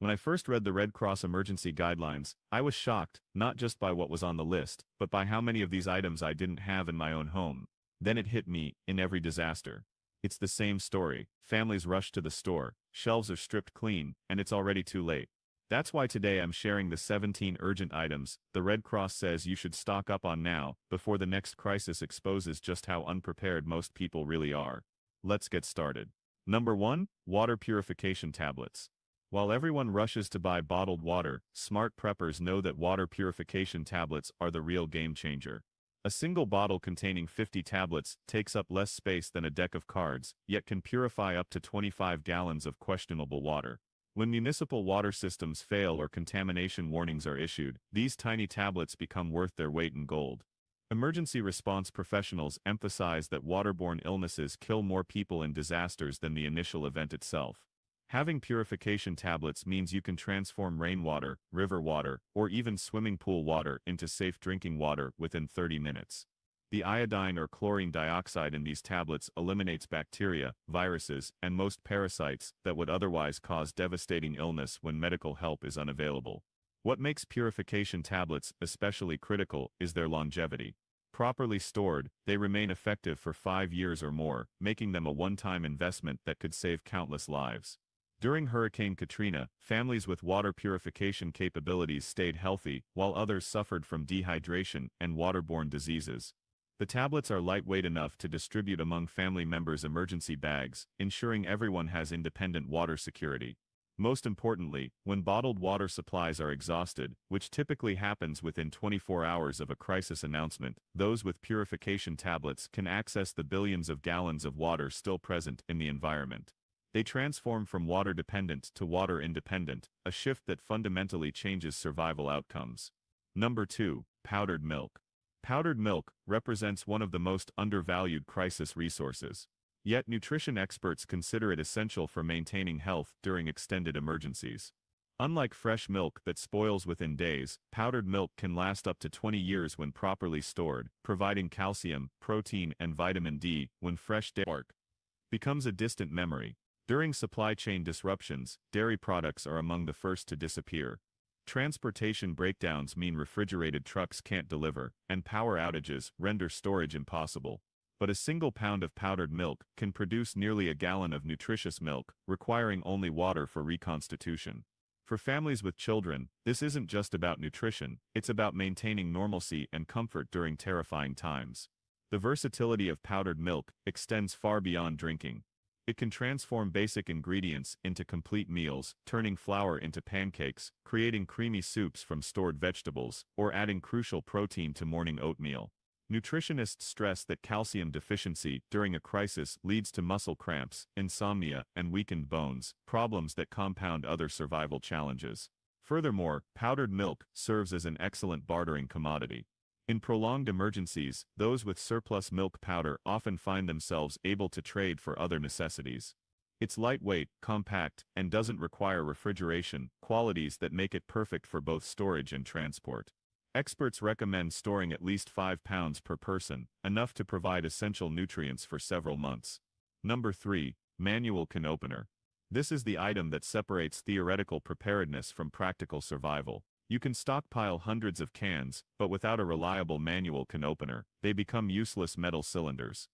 When I first read the Red Cross emergency guidelines, I was shocked, not just by what was on the list, but by how many of these items I didn't have in my own home. Then it hit me, in every disaster. It's the same story. Families rush to the store, shelves are stripped clean, and it's already too late. That's why today I'm sharing the 17 urgent items the Red Cross says you should stock up on now, before the next crisis exposes just how unprepared most people really are. Let's get started. Number 1. Water purification tablets. While everyone rushes to buy bottled water, smart preppers know that water purification tablets are the real game changer. A single bottle containing 50 tablets takes up less space than a deck of cards, yet can purify up to 25 gallons of questionable water. When municipal water systems fail or contamination warnings are issued, these tiny tablets become worth their weight in gold. Emergency response professionals emphasize that waterborne illnesses kill more people in disasters than the initial event itself. Having purification tablets means you can transform rainwater, river water, or even swimming pool water into safe drinking water within 30 minutes. The iodine or chlorine dioxide in these tablets eliminates bacteria, viruses, and most parasites that would otherwise cause devastating illness when medical help is unavailable. What makes purification tablets especially critical is their longevity. Properly stored, they remain effective for 5 years or more, making them a one-time investment that could save countless lives. During Hurricane Katrina, families with water purification capabilities stayed healthy, while others suffered from dehydration and waterborne diseases. The tablets are lightweight enough to distribute among family members' emergency bags, ensuring everyone has independent water security. Most importantly, when bottled water supplies are exhausted, which typically happens within 24 hours of a crisis announcement, those with purification tablets can access the billions of gallons of water still present in the environment. They transform from water-dependent to water-independent, a shift that fundamentally changes survival outcomes. Number 2. Powdered milk. Powdered milk represents one of the most undervalued crisis resources. Yet nutrition experts consider it essential for maintaining health during extended emergencies. Unlike fresh milk that spoils within days, powdered milk can last up to 20 years when properly stored, providing calcium, protein, and vitamin D when fresh dairy becomes a distant memory. During supply chain disruptions, dairy products are among the first to disappear. Transportation breakdowns mean refrigerated trucks can't deliver, and power outages render storage impossible. But a single pound of powdered milk can produce nearly a gallon of nutritious milk, requiring only water for reconstitution. For families with children, this isn't just about nutrition, it's about maintaining normalcy and comfort during terrifying times. The versatility of powdered milk extends far beyond drinking. It can transform basic ingredients into complete meals, turning flour into pancakes, creating creamy soups from stored vegetables, or adding crucial protein to morning oatmeal. Nutritionists stress that calcium deficiency during a crisis leads to muscle cramps, insomnia, and weakened bones, problems that compound other survival challenges. Furthermore, powdered milk serves as an excellent bartering commodity. In prolonged emergencies, those with surplus milk powder often find themselves able to trade for other necessities. It's lightweight, compact, and doesn't require refrigeration, qualities that make it perfect for both storage and transport. Experts recommend storing at least 5 pounds per person, enough to provide essential nutrients for several months. Number 3. Manual can opener. This is the item that separates theoretical preparedness from practical survival. You can stockpile hundreds of cans, but without a reliable manual can opener, they become useless metal cylinders.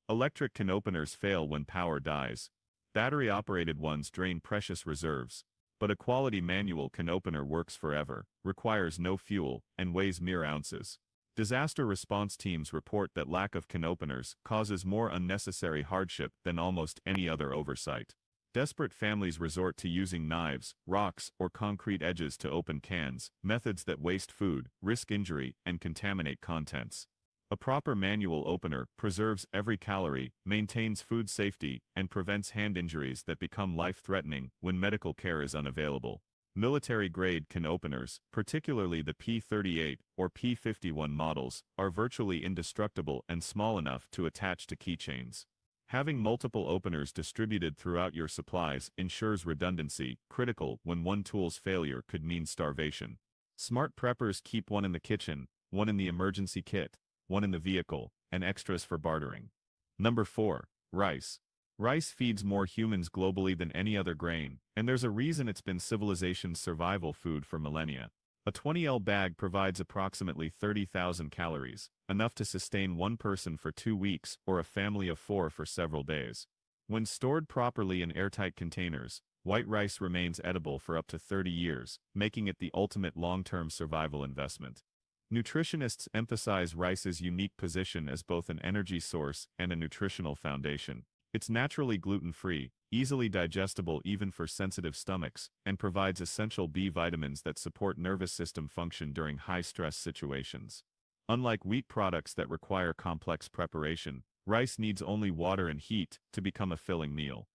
Electric can openers fail when power dies. Battery-operated ones drain precious reserves. But a quality manual can opener works forever, requires no fuel, and weighs mere ounces. Disaster response teams report that lack of can openers causes more unnecessary hardship than almost any other oversight. Desperate families resort to using knives, rocks, or concrete edges to open cans, methods that waste food, risk injury, and contaminate contents. A proper manual opener preserves every calorie, maintains food safety, and prevents hand injuries that become life-threatening when medical care is unavailable. Military-grade can openers, particularly the P-38 or P-51 models, are virtually indestructible and small enough to attach to keychains. Having multiple openers distributed throughout your supplies ensures redundancy, critical when one tool's failure could mean starvation. Smart preppers keep one in the kitchen, one in the emergency kit, one in the vehicle, and extras for bartering. Number 4. Rice. Rice feeds more humans globally than any other grain, and there's a reason it's been civilization's survival food for millennia. A 20L bag provides approximately 30,000 calories, enough to sustain one person for 2 weeks or a family of 4 for several days. When stored properly in airtight containers, white rice remains edible for up to 30 years, making it the ultimate long-term survival investment. Nutritionists emphasize rice's unique position as both an energy source and a nutritional foundation. It's naturally gluten-free, easily digestible even for sensitive stomachs, and provides essential B vitamins that support nervous system function during high-stress situations. Unlike wheat products that require complex preparation, rice needs only water and heat to become a filling meal.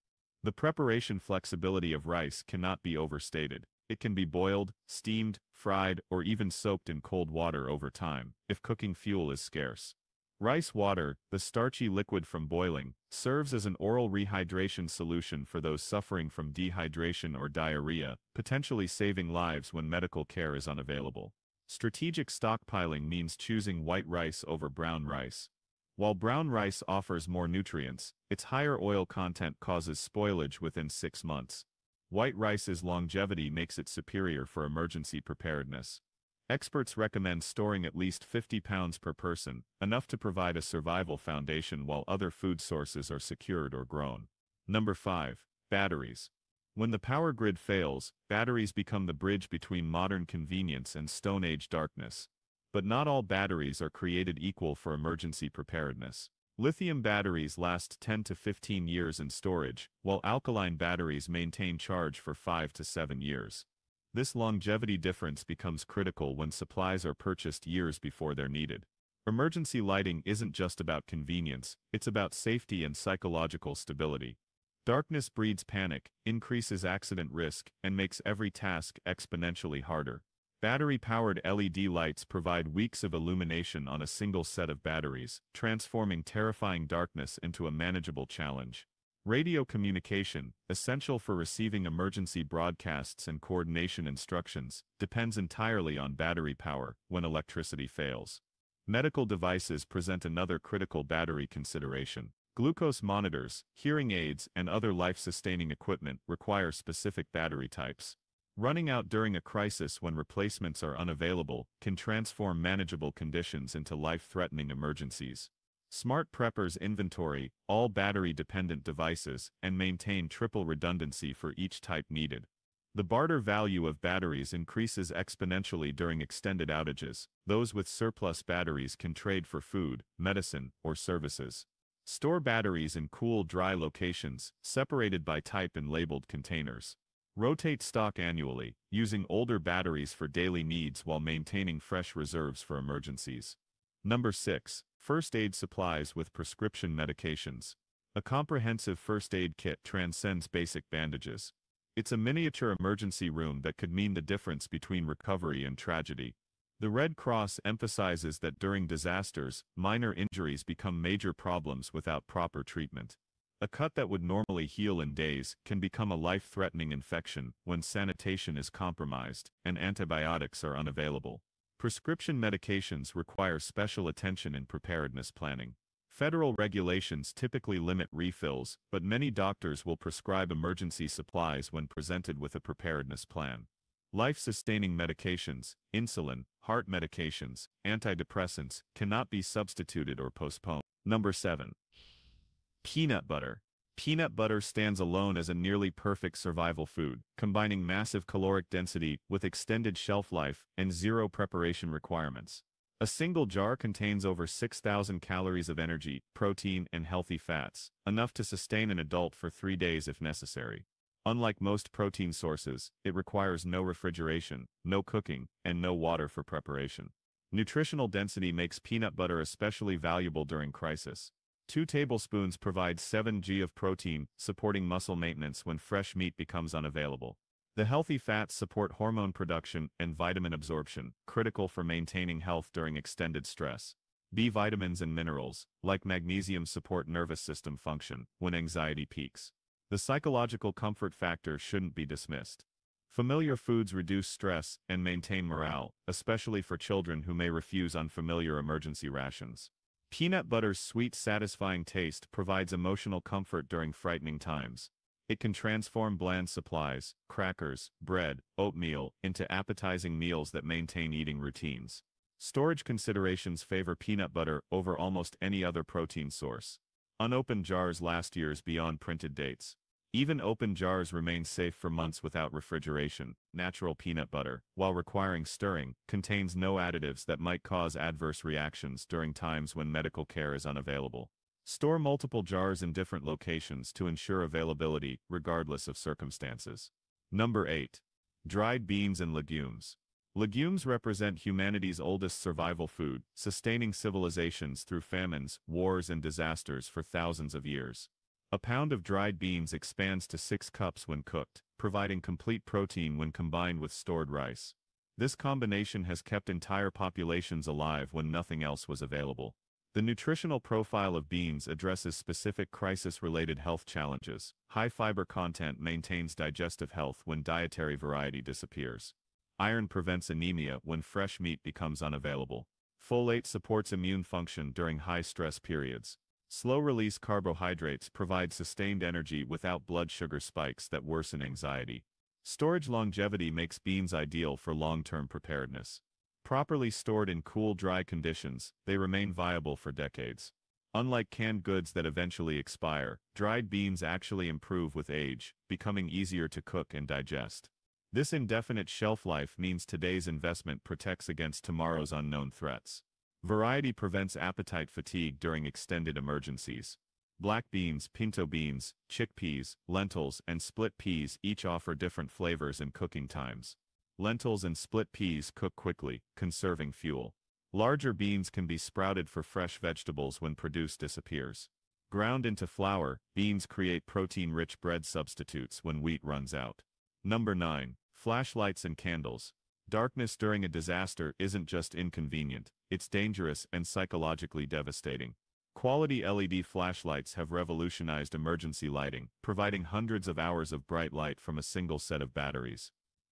The preparation flexibility of rice cannot be overstated. It can be boiled, steamed, fried, or even soaked in cold water over time, if cooking fuel is scarce. Rice water, the starchy liquid from boiling, serves as an oral rehydration solution for those suffering from dehydration or diarrhea, potentially saving lives when medical care is unavailable. Strategic stockpiling means choosing white rice over brown rice. While brown rice offers more nutrients, its higher oil content causes spoilage within 6 months. White rice's longevity makes it superior for emergency preparedness. Experts recommend storing at least 50 pounds per person, enough to provide a survival foundation while other food sources are secured or grown. Number 5. Batteries. When the power grid fails, batteries become the bridge between modern convenience and Stone Age darkness. But not all batteries are created equal for emergency preparedness. Lithium batteries last 10 to 15 years in storage, while alkaline batteries maintain charge for 5 to 7 years. This longevity difference becomes critical when supplies are purchased years before they're needed. Emergency lighting isn't just about convenience, it's about safety and psychological stability. Darkness breeds panic, increases accident risk, and makes every task exponentially harder. Battery-powered LED lights provide weeks of illumination on a single set of batteries, transforming terrifying darkness into a manageable challenge. Radio communication, essential for receiving emergency broadcasts and coordination instructions, depends entirely on battery power when electricity fails. Medical devices present another critical battery consideration. Glucose monitors, hearing aids, and other life-sustaining equipment require specific battery types. Running out during a crisis when replacements are unavailable can transform manageable conditions into life-threatening emergencies. Smart preppers inventory all battery-dependent devices and maintain triple redundancy for each type needed. The barter value of batteries increases exponentially during extended outages. Those with surplus batteries can trade for food, medicine, or services. Store batteries in cool, dry locations, separated by type in labeled containers. Rotate stock annually, using older batteries for daily needs while maintaining fresh reserves for emergencies. Number 6. First aid supplies with prescription medications. A comprehensive first aid kit transcends basic bandages. It's a miniature emergency room that could mean the difference between recovery and tragedy. The Red Cross emphasizes that during disasters, minor injuries become major problems without proper treatment. A cut that would normally heal in days can become a life-threatening infection when sanitation is compromised and antibiotics are unavailable. Prescription medications require special attention in preparedness planning. Federal regulations typically limit refills, but many doctors will prescribe emergency supplies when presented with a preparedness plan. Life-sustaining medications, insulin, heart medications, antidepressants, cannot be substituted or postponed. Number 7. Peanut butter. Peanut butter stands alone as a nearly perfect survival food, combining massive caloric density with extended shelf life and zero preparation requirements. A single jar contains over 6,000 calories of energy, protein, and healthy fats, enough to sustain an adult for 3 days if necessary. Unlike most protein sources, it requires no refrigeration, no cooking, and no water for preparation. Nutritional density makes peanut butter especially valuable during crisis. 2 tablespoons provide 7 g of protein, supporting muscle maintenance when fresh meat becomes unavailable. The healthy fats support hormone production and vitamin absorption, critical for maintaining health during extended stress. B vitamins and minerals, like magnesium, support nervous system function when anxiety peaks. The psychological comfort factor shouldn't be dismissed. Familiar foods reduce stress and maintain morale, especially for children who may refuse unfamiliar emergency rations. Peanut butter's sweet, satisfying taste provides emotional comfort during frightening times. It can transform bland supplies, crackers, bread, oatmeal, into appetizing meals that maintain eating routines. Storage considerations favor peanut butter over almost any other protein source. Unopened jars last years beyond printed dates. Even open jars remain safe for months without refrigeration. Natural peanut butter, while requiring stirring, contains no additives that might cause adverse reactions during times when medical care is unavailable. Store multiple jars in different locations to ensure availability, regardless of circumstances. Number 8. Dried beans and legumes. Legumes represent humanity's oldest survival food, sustaining civilizations through famines, wars, and disasters for thousands of years. A pound of dried beans expands to 6 cups when cooked, providing complete protein when combined with stored rice. This combination has kept entire populations alive when nothing else was available. The nutritional profile of beans addresses specific crisis-related health challenges. High fiber content maintains digestive health when dietary variety disappears. Iron prevents anemia when fresh meat becomes unavailable. Folate supports immune function during high-stress periods. Slow-release carbohydrates provide sustained energy without blood sugar spikes that worsen anxiety. Storage longevity makes beans ideal for long-term preparedness. Properly stored in cool, dry conditions, they remain viable for decades. Unlike canned goods that eventually expire, dried beans actually improve with age, becoming easier to cook and digest. This indefinite shelf life means today's investment protects against tomorrow's unknown threats. Variety prevents appetite fatigue during extended emergencies. Black beans, pinto beans, chickpeas, lentils, and split peas each offer different flavors and cooking times. Lentils and split peas cook quickly, conserving fuel. Larger beans can be sprouted for fresh vegetables when produce disappears. Ground into flour, beans create protein-rich bread substitutes when wheat runs out. Number 9. Flashlights and candles. Darkness during a disaster isn't just inconvenient, it's dangerous and psychologically devastating. Quality LED flashlights have revolutionized emergency lighting, providing hundreds of hours of bright light from a single set of batteries.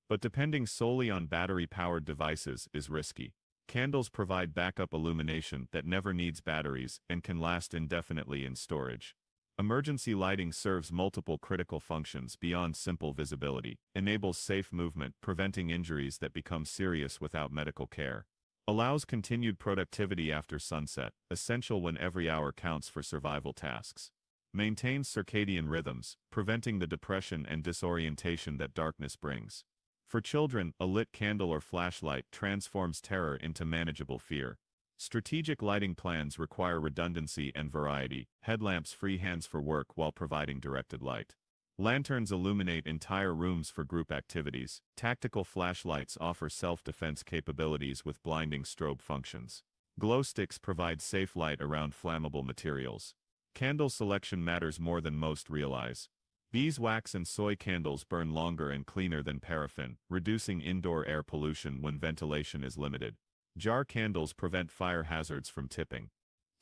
But depending solely on battery-powered devices is risky. Candles provide backup illumination that never needs batteries and can last indefinitely in storage. Emergency lighting serves multiple critical functions beyond simple visibility, enables safe movement, preventing injuries that become serious without medical care, allows continued productivity after sunset, essential when every hour counts for survival tasks, maintains circadian rhythms, preventing the depression and disorientation that darkness brings. For children, a lit candle or flashlight transforms terror into manageable fear. Strategic lighting plans require redundancy and variety. Headlamps free hands for work while providing directed light. Lanterns illuminate entire rooms for group activities. Tactical flashlights offer self-defense capabilities with blinding strobe functions. Glow sticks provide safe light around flammable materials. Candle selection matters more than most realize. Beeswax and soy candles burn longer and cleaner than paraffin, reducing indoor air pollution when ventilation is limited. Jar candles prevent fire hazards from tipping.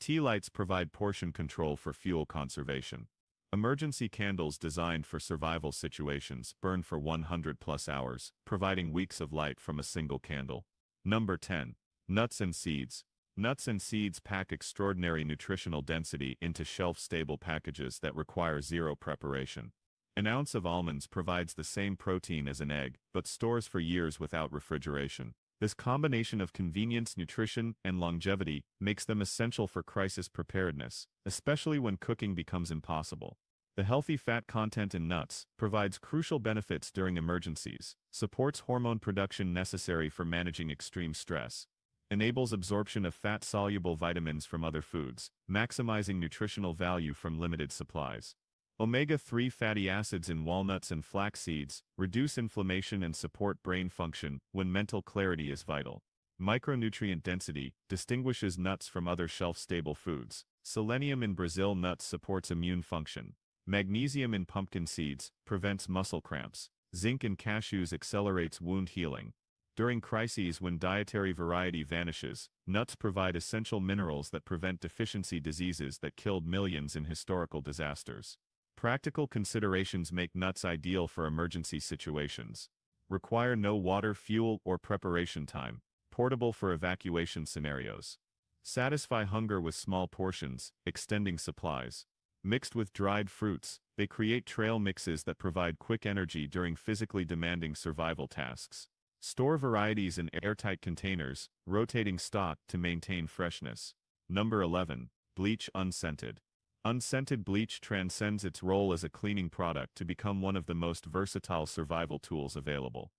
Tea lights provide portion control for fuel conservation. Emergency candles designed for survival situations burn for 100+ hours, providing weeks of light from a single candle. Number 10. Nuts and seeds. Nuts and seeds pack extraordinary nutritional density into shelf-stable packages that require zero preparation. An ounce of almonds provides the same protein as an egg, but stores for years without refrigeration. This combination of convenience, nutrition, and longevity makes them essential for crisis preparedness, especially when cooking becomes impossible. The healthy fat content in nuts provides crucial benefits during emergencies, supports hormone production necessary for managing extreme stress, enables absorption of fat-soluble vitamins from other foods, maximizing nutritional value from limited supplies. Omega-3 fatty acids in walnuts and flax seeds reduce inflammation and support brain function when mental clarity is vital. Micronutrient density distinguishes nuts from other shelf-stable foods. Selenium in Brazil nuts supports immune function. Magnesium in pumpkin seeds prevents muscle cramps. Zinc in cashews accelerates wound healing. During crises when dietary variety vanishes, nuts provide essential minerals that prevent deficiency diseases that killed millions in historical disasters. Practical considerations make nuts ideal for emergency situations. Require no water, fuel, or preparation time. Portable for evacuation scenarios. Satisfy hunger with small portions, extending supplies. Mixed with dried fruits, they create trail mixes that provide quick energy during physically demanding survival tasks. Store varieties in airtight containers, rotating stock to maintain freshness. Number 11. Bleach unscented. Unscented bleach transcends its role as a cleaning product to become one of the most versatile survival tools available.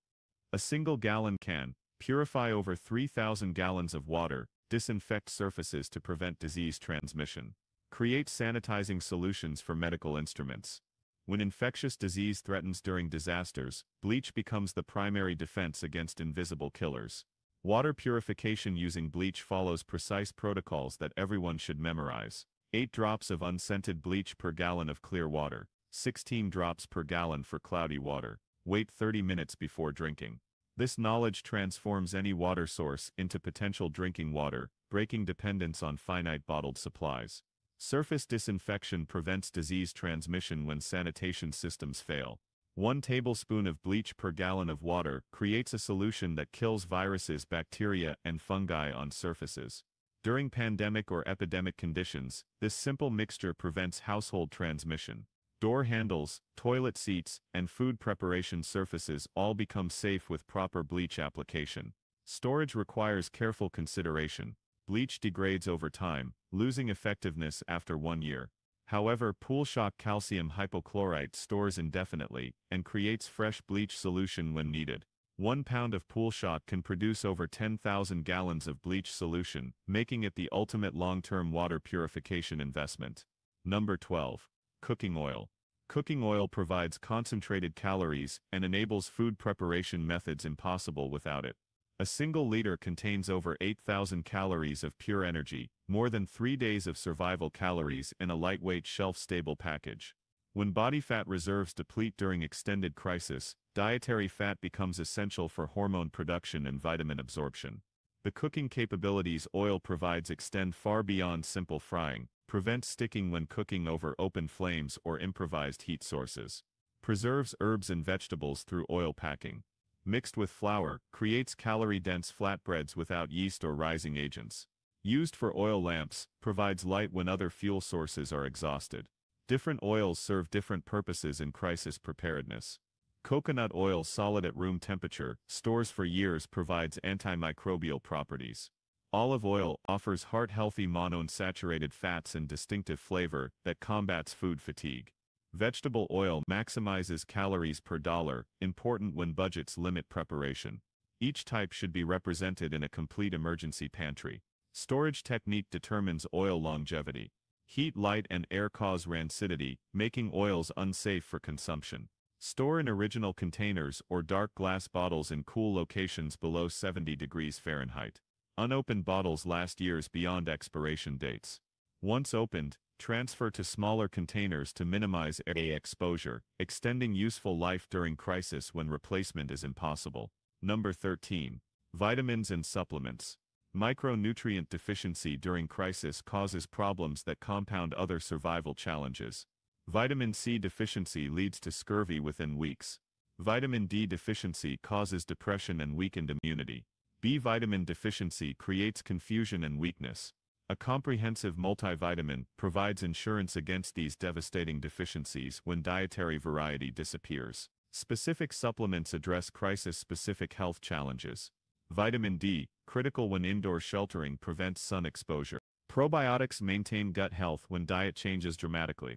A single-gallon can, purify over 3,000 gallons of water, disinfect surfaces to prevent disease transmission. Create sanitizing solutions for medical instruments. When infectious disease threatens during disasters, bleach becomes the primary defense against invisible killers. Water purification using bleach follows precise protocols that everyone should memorize. 8 drops of unscented bleach per gallon of clear water, 16 drops per gallon for cloudy water. Wait 30 minutes before drinking. This knowledge transforms any water source into potential drinking water, breaking dependence on finite bottled supplies. Surface disinfection prevents disease transmission when sanitation systems fail. 1 tablespoon of bleach per gallon of water creates a solution that kills viruses, bacteria, and fungi on surfaces. During pandemic or epidemic conditions, this simple mixture prevents household transmission. Door handles, toilet seats, and food preparation surfaces all become safe with proper bleach application. Storage requires careful consideration. Bleach degrades over time, losing effectiveness after 1 year. However, pool shock calcium hypochlorite stores indefinitely and creates fresh bleach solution when needed. 1 pound of pool shock can produce over 10,000 gallons of bleach solution, making it the ultimate long-term water purification investment. Number 12. Cooking oil. Cooking oil provides concentrated calories and enables food preparation methods impossible without it. A single liter contains over 8,000 calories of pure energy, more than 3 days of survival calories in a lightweight shelf-stable package. When body fat reserves deplete during extended crisis, dietary fat becomes essential for hormone production and vitamin absorption. The cooking capabilities oil provides extend far beyond simple frying, prevents sticking when cooking over open flames or improvised heat sources. Preserves herbs and vegetables through oil packing. Mixed with flour, creates calorie-dense flatbreads without yeast or rising agents. Used for oil lamps, provides light when other fuel sources are exhausted. Different oils serve different purposes in crisis preparedness. Coconut oil solid at room temperature, stores for years, provides antimicrobial properties. Olive oil offers heart-healthy monounsaturated fats and distinctive flavor that combats food fatigue. Vegetable oil maximizes calories per dollar, important when budgets limit preparation. Each type should be represented in a complete emergency pantry. Storage technique determines oil longevity. Heat, light, and air cause rancidity, making oils unsafe for consumption. Store in original containers or dark glass bottles in cool locations below 70 degrees Fahrenheit. Unopened bottles last years beyond expiration dates. Once opened, transfer to smaller containers to minimize air exposure, extending useful life during crisis when replacement is impossible. Number 13. Vitamins and supplements. Micronutrient deficiency during crisis causes problems that compound other survival challenges. Vitamin C deficiency leads to scurvy within weeks. Vitamin D deficiency causes depression and weakened immunity. B vitamin deficiency creates confusion and weakness. A comprehensive multivitamin provides insurance against these devastating deficiencies when dietary variety disappears. Specific supplements address crisis-specific health challenges. Vitamin D, critical when indoor sheltering prevents sun exposure. Probiotics maintain gut health when diet changes dramatically.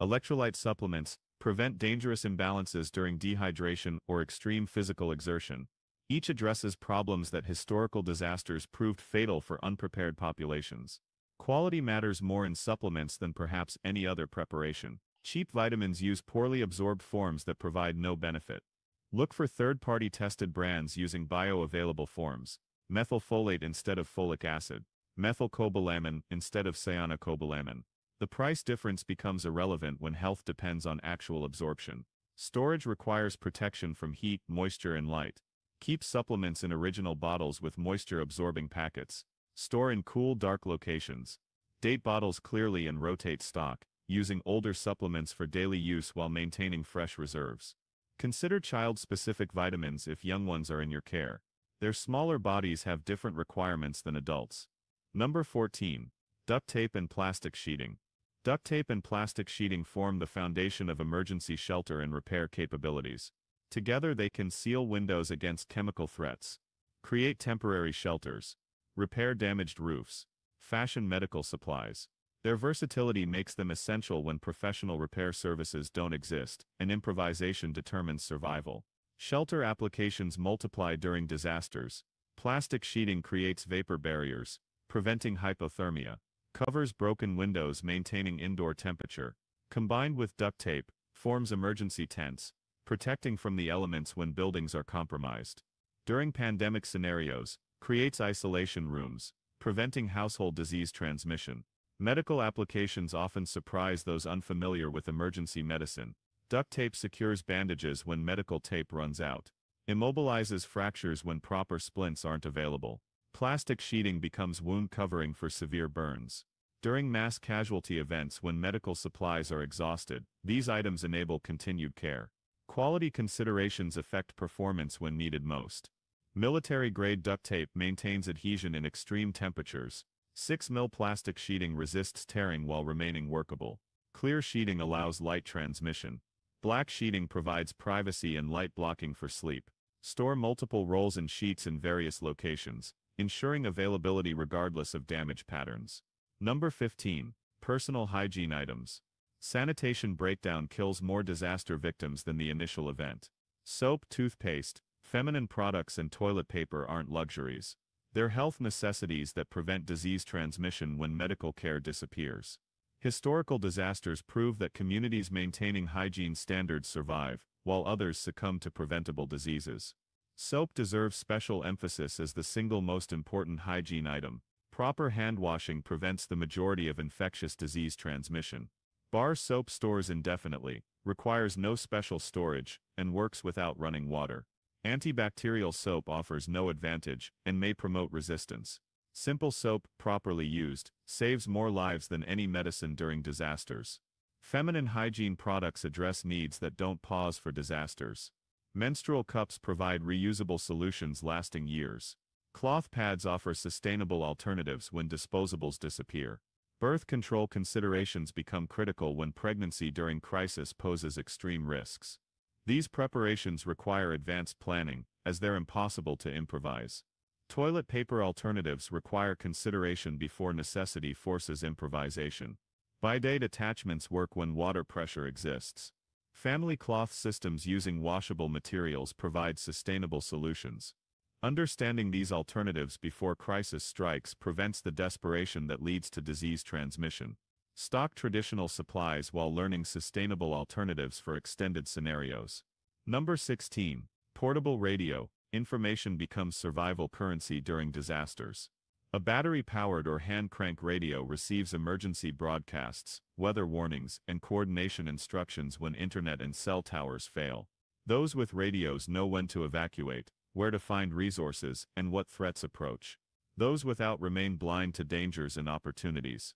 Electrolyte supplements prevent dangerous imbalances during dehydration or extreme physical exertion. Each addresses problems that historical disasters proved fatal for unprepared populations. Quality matters more in supplements than perhaps any other preparation. Cheap vitamins use poorly absorbed forms that provide no benefit. Look for third-party tested brands using bioavailable forms. Methylfolate instead of folic acid. Methylcobalamin instead of cyanocobalamin. The price difference becomes irrelevant when health depends on actual absorption. Storage requires protection from heat, moisture, and light. Keep supplements in original bottles with moisture-absorbing packets. Store in cool, dark locations. Date bottles clearly and rotate stock, using older supplements for daily use while maintaining fresh reserves. Consider child-specific vitamins if young ones are in your care. Their smaller bodies have different requirements than adults. Number 14. Duct tape and plastic sheeting. Duct tape and plastic sheeting form the foundation of emergency shelter and repair capabilities. Together they can seal windows against chemical threats, create temporary shelters, repair damaged roofs, fashion medical supplies. Their versatility makes them essential when professional repair services don't exist, and improvisation determines survival. Shelter applications multiply during disasters. Plastic sheeting creates vapor barriers, preventing hypothermia, covers broken windows maintaining indoor temperature, combined with duct tape, forms emergency tents, protecting from the elements when buildings are compromised. During pandemic scenarios, creates isolation rooms, preventing household disease transmission. Medical applications often surprise those unfamiliar with emergency medicine. Duct tape secures bandages when medical tape runs out. Immobilizes fractures when proper splints aren't available. Plastic sheeting becomes wound covering for severe burns. During mass casualty events when medical supplies are exhausted, these items enable continued care. Quality considerations affect performance when needed most. Military-grade duct tape maintains adhesion in extreme temperatures. 6mm plastic sheeting resists tearing while remaining workable. Clear sheeting allows light transmission. Black sheeting provides privacy and light blocking for sleep. Store multiple rolls and sheets in various locations, ensuring availability regardless of damage patterns. Number 15. Personal hygiene items. Sanitation breakdown kills more disaster victims than the initial event. Soap, toothpaste, feminine products and toilet paper aren't luxuries. They're health necessities that prevent disease transmission when medical care disappears. Historical disasters prove that communities maintaining hygiene standards survive, while others succumb to preventable diseases. Soap deserves special emphasis as the single most important hygiene item. Proper hand washing prevents the majority of infectious disease transmission. Bar soap stores indefinitely, requires no special storage, and works without running water. Antibacterial soap offers no advantage, and may promote resistance. Simple soap, properly used, saves more lives than any medicine during disasters. Feminine hygiene products address needs that don't pause for disasters. Menstrual cups provide reusable solutions lasting years. Cloth pads offer sustainable alternatives when disposables disappear. Birth control considerations become critical when pregnancy during crisis poses extreme risks. These preparations require advanced planning, as they're impossible to improvise. Toilet paper alternatives require consideration before necessity forces improvisation. Bidet attachments work when water pressure exists. Family cloth systems using washable materials provide sustainable solutions. Understanding these alternatives before crisis strikes prevents the desperation that leads to disease transmission. Stock traditional supplies while learning sustainable alternatives for extended scenarios. Number 16. Portable radio. Information becomes survival currency during disasters. A battery-powered or hand-crank radio receives emergency broadcasts, weather warnings, and coordination instructions when internet and cell towers fail. Those with radios know when to evacuate, where to find resources, and what threats approach. Those without remain blind to dangers and opportunities.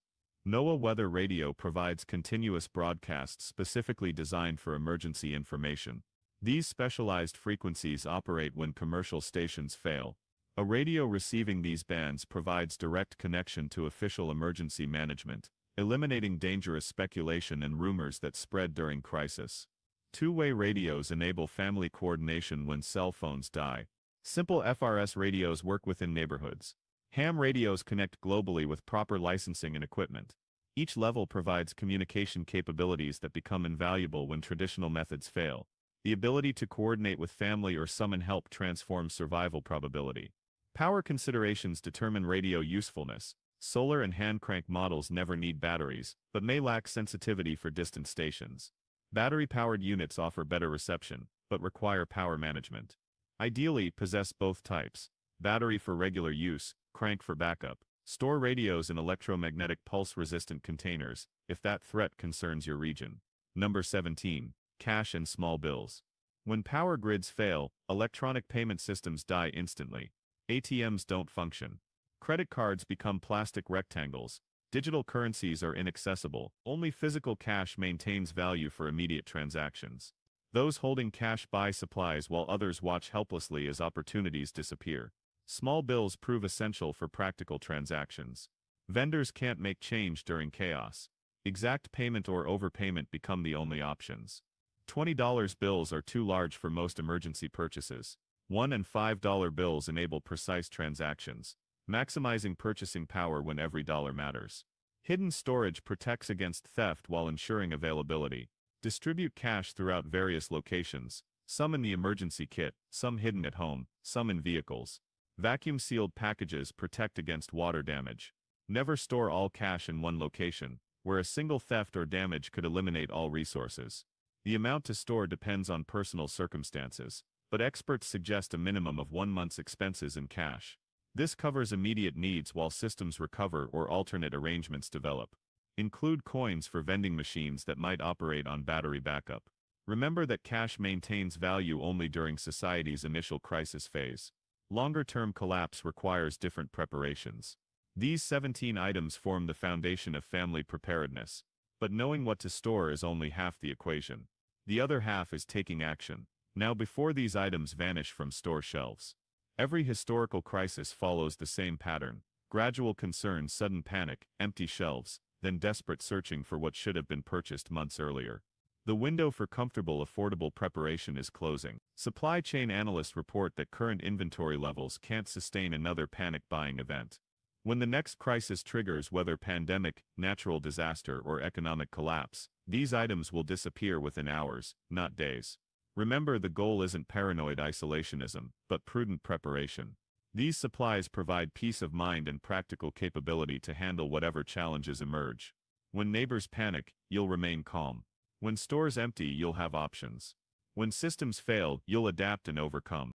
NOAA Weather Radio provides continuous broadcasts specifically designed for emergency information. These specialized frequencies operate when commercial stations fail. A radio receiving these bands provides direct connection to official emergency management, eliminating dangerous speculation and rumors that spread during crisis. Two-way radios enable family coordination when cell phones die. Simple FRS radios work within neighborhoods. Ham radios connect globally with proper licensing and equipment. Each level provides communication capabilities that become invaluable when traditional methods fail. The ability to coordinate with family or summon help transforms survival probability. Power considerations determine radio usefulness. Solar and hand-crank models never need batteries, but may lack sensitivity for distant stations. Battery-powered units offer better reception, but require power management. Ideally, possess both types. Battery for regular use, crank for backup. Store radios in electromagnetic pulse-resistant containers, if that threat concerns your region. Number 17. Cash and small bills. When power grids fail, electronic payment systems die instantly. ATMs don't function. Credit cards become plastic rectangles. Digital currencies are inaccessible. Only physical cash maintains value for immediate transactions. Those holding cash buy supplies while others watch helplessly as opportunities disappear. Small bills prove essential for practical transactions. Vendors can't make change during chaos. Exact payment or overpayment become the only options. $20 bills are too large for most emergency purchases. $1 and $5 bills enable precise transactions, maximizing purchasing power when every dollar matters. Hidden storage protects against theft while ensuring availability. Distribute cash throughout various locations, some in the emergency kit, some hidden at home, some in vehicles. Vacuum-sealed packages protect against water damage. Never store all cash in one location, where a single theft or damage could eliminate all resources. The amount to store depends on personal circumstances, but experts suggest a minimum of 1 month's expenses in cash. This covers immediate needs while systems recover or alternate arrangements develop. Include coins for vending machines that might operate on battery backup. Remember that cash maintains value only during society's initial crisis phase. Longer-term collapse requires different preparations. These 17 items form the foundation of family preparedness. But knowing what to store is only half the equation. The other half is taking action. Now before these items vanish from store shelves. Every historical crisis follows the same pattern. Gradual concern, sudden panic, empty shelves, then desperate searching for what should have been purchased months earlier. The window for comfortable, affordable preparation is closing. Supply chain analysts report that current inventory levels can't sustain another panic buying event. When the next crisis triggers, whether pandemic, natural disaster, or economic collapse, these items will disappear within hours, not days. Remember, the goal isn't paranoid isolationism, but prudent preparation. These supplies provide peace of mind and practical capability to handle whatever challenges emerge. When neighbors panic, you'll remain calm. When stores empty, you'll have options. When systems fail, you'll adapt and overcome.